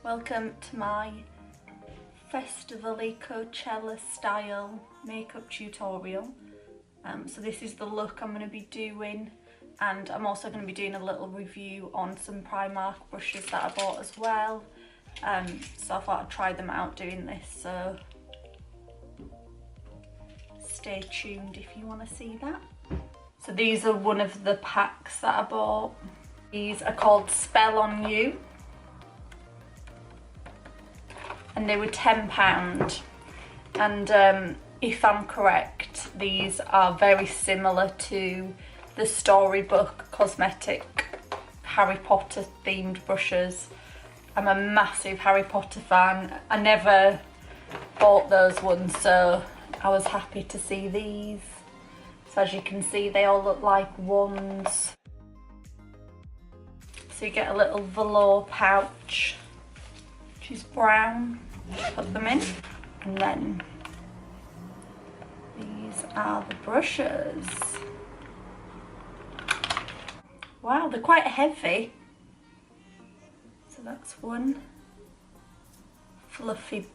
Welcome to my festival-y Coachella style makeup tutorial. So this is the look I'm going to be doing, and I'm also going to be doing a little review on some Primark brushes that I bought as well. So I thought I'd try them out doing this, so stay tuned if you want to see that. So these are one of the packs that I bought. These are called Spell on You, and they were £10. And if I'm correct, these are very similar to the Storybook Cosmetic Harry Potter themed brushes. I'm a massive Harry Potter fan. I never bought those ones, so I was happy to see these. So as you can see, they all look like wands. So you get a little velour pouch, which is brown. Put them in, and then these are the brushes. Wow, they're quite heavy. So that's one fluffy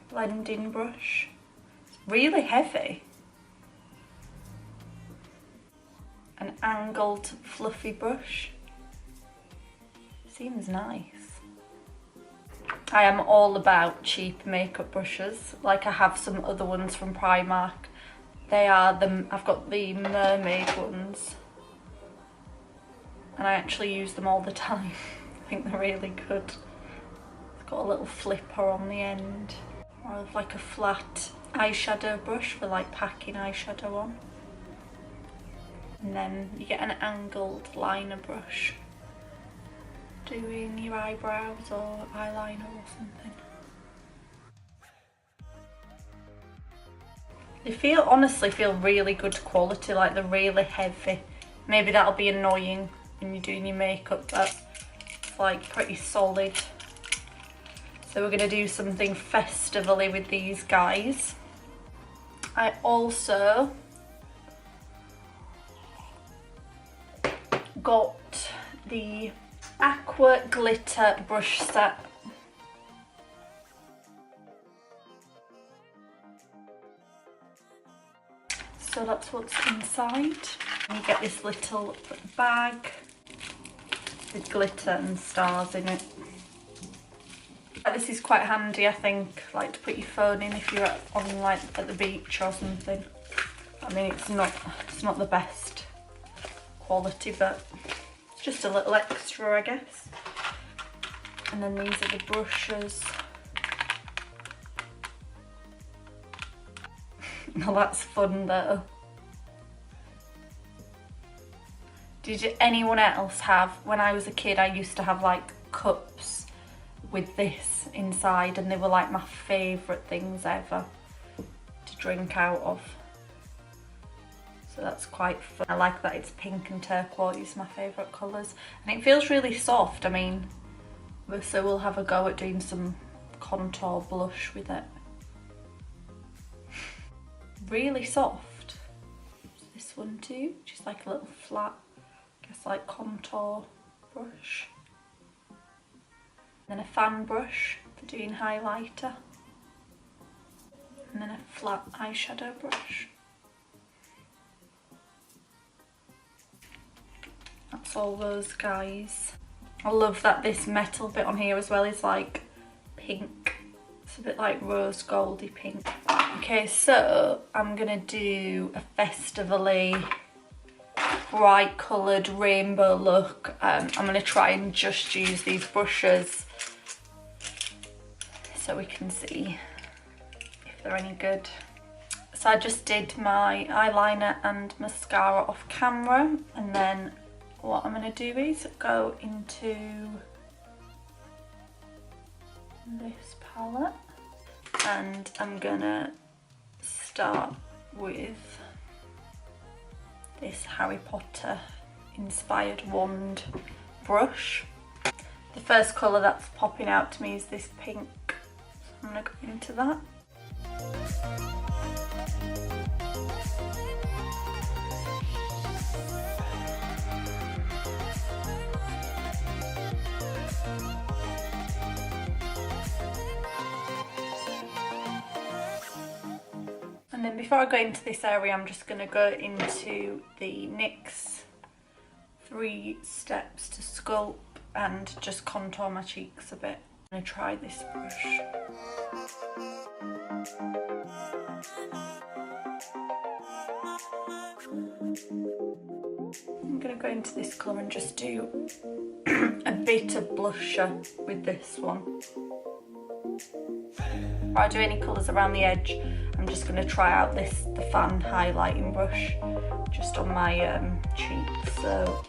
blending brush. It's really heavy. An angled fluffy brush. Seems nice. I am all about cheap makeup brushes. Like, I have some other ones from Primark. They are I've got the mermaid ones, and I actually use them all the time. I think they're really good. It's got a little flipper on the end, or like a flat eyeshadow brush for like packing eyeshadow on. And then you get an angled liner brush, doing your eyebrows or eyeliner or something. They honestly feel really good quality, like they're really heavy. Maybe that'll be annoying when you're doing your makeup, but it's like pretty solid. So we're gonna do something festivally with these guys. I also got the Aqua glitter brush set. So that's what's inside. And you get this little bag with glitter and stars in it. This is quite handy, I think, like to put your phone in if you're on like at the beach or something. I mean, it's not the best quality, but just a little extra, I guess. And then these are the brushes. Now that's fun though. Did anyone else have, when I was a kid, I used to have like cups with this inside, and they were like my favourite things ever to drink out of. So that's quite fun. I like that it's pink and turquoise, my favourite colours. And it feels really soft. I mean, so we'll have a go at doing some contour blush with it. Really soft. This one too, just like a little flat, I guess like contour brush. Then a fan brush for doing highlighter. And then a flat eyeshadow brush. That's all those guys. I love that this metal bit on here as well is like pink. It's a bit like rose goldy pink. Okay, so I'm gonna do a festivally bright coloured rainbow look. I'm gonna try and just use these brushes so we can see if they're any good. So I just did my eyeliner and mascara off camera, and then what I'm going to do is go into this palette, and I'm going to start with this Harry Potter inspired wand brush. The first colour that's popping out to me is this pink, so I'm going to go into that. Before I go into this area, I'm just going to go into the NYX 3 steps to sculpt and just contour my cheeks a bit. I'm going to try this brush. I'm going to go into this colour and just do a bit of blusher with this one. Before I do any colours around the edge, I'm just going to try out the fan highlighting brush just on my cheeks. So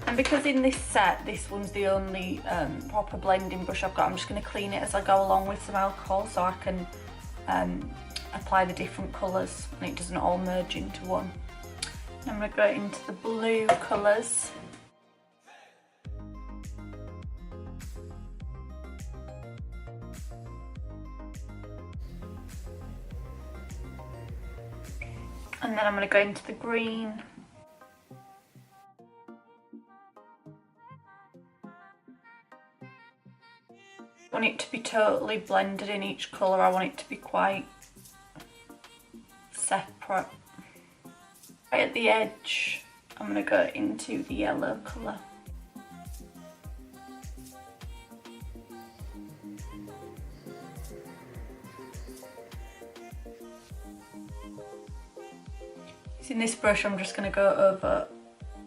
and because in this set, this one's the only proper blending brush I've got, I'm just going to clean it as I go along with some alcohol so I can apply the different colours and it doesn't all merge into one. I'm going to go into the blue colours. And then I'm going to go into the green. I want it to be totally blended in each colour. I want it to be quite separate. Right at the edge, I'm going to go into the yellow colour. Using this brush, I'm just going to go over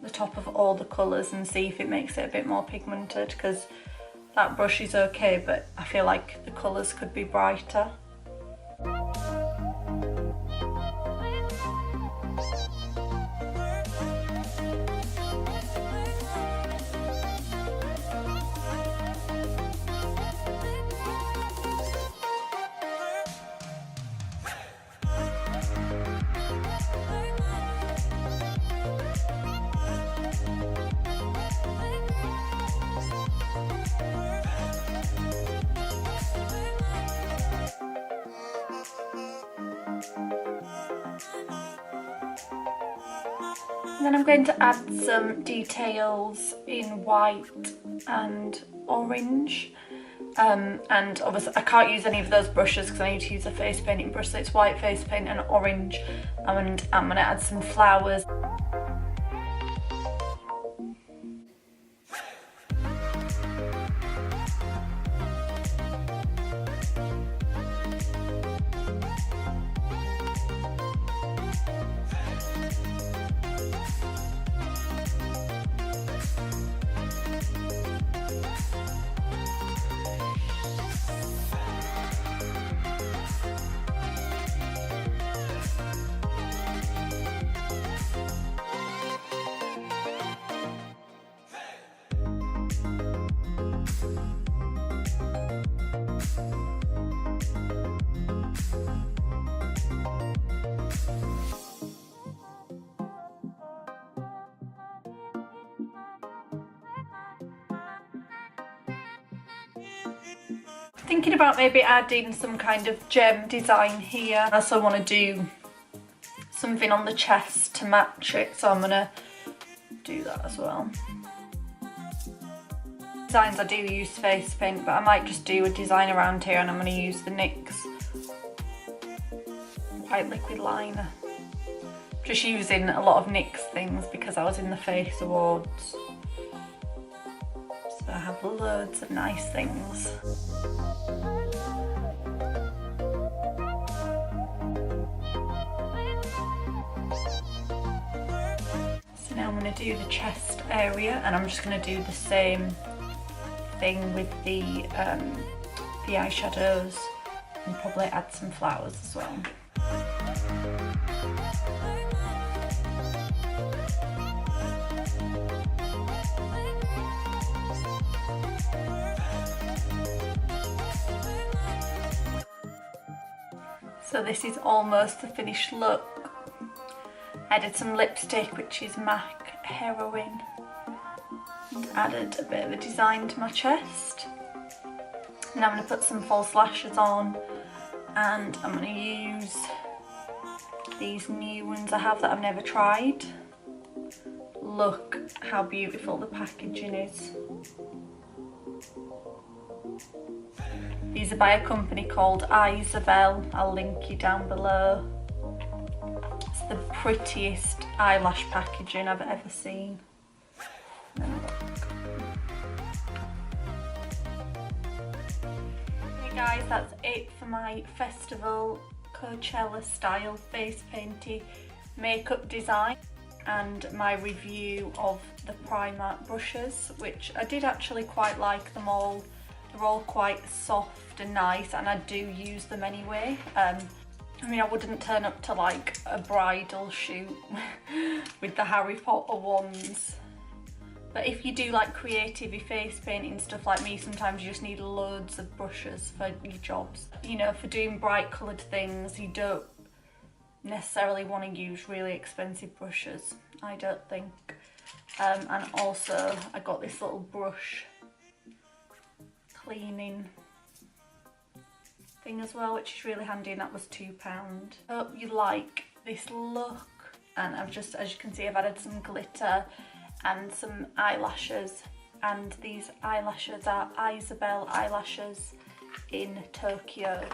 the top of all the colours and see if it makes it a bit more pigmented, because that brush is okay, but I feel like the colours could be brighter. And then I'm going to add some details in white and orange. And obviously I can't use any of those brushes because I need to use a face painting brush, so it's white face paint and orange. And I'm going to add some flowers. Thinking about maybe adding some kind of gem design here. I also want to do something on the chest to match it, so I'm going to do that as well. Designs I do use face paint, but I might just do a design around here, and I'm going to use the NYX white liquid liner. Just using a lot of NYX things because I was in the Face Awards. So I have loads of nice things. So now I'm going to do the chest area, and I'm just going to do the same thing with the eyeshadows, and probably add some flowers as well. So this is almost the finished look. I added some lipstick, which is MAC Heroin. Added a bit of a design to my chest. Now I'm going to put some false lashes on, and I'm going to use these new ones I have that I've never tried. Look how beautiful the packaging is. These are by a company called Isabel. I'll link you down below. It's the prettiest eyelash packaging I've ever seen. Hey guys, that's it for my festival Coachella style face painty makeup design and my review of the Primark brushes, which I did actually quite like them all. They're all quite soft and nice, and I do use them anyway. I mean, I wouldn't turn up to like a bridal shoot with the Harry Potter ones. But if you do like creative face painting stuff like me, sometimes you just need loads of brushes for your jobs. You know, for doing bright coloured things, you don't necessarily want to use really expensive brushes, I don't think. And also, I got this little brush cleaning thing as well, which is really handy, and that was £2. Hope you like this look, and I've just, as you can see, I've added some glitter and some eyelashes, and these eyelashes are Isabel eyelashes in Tokyo.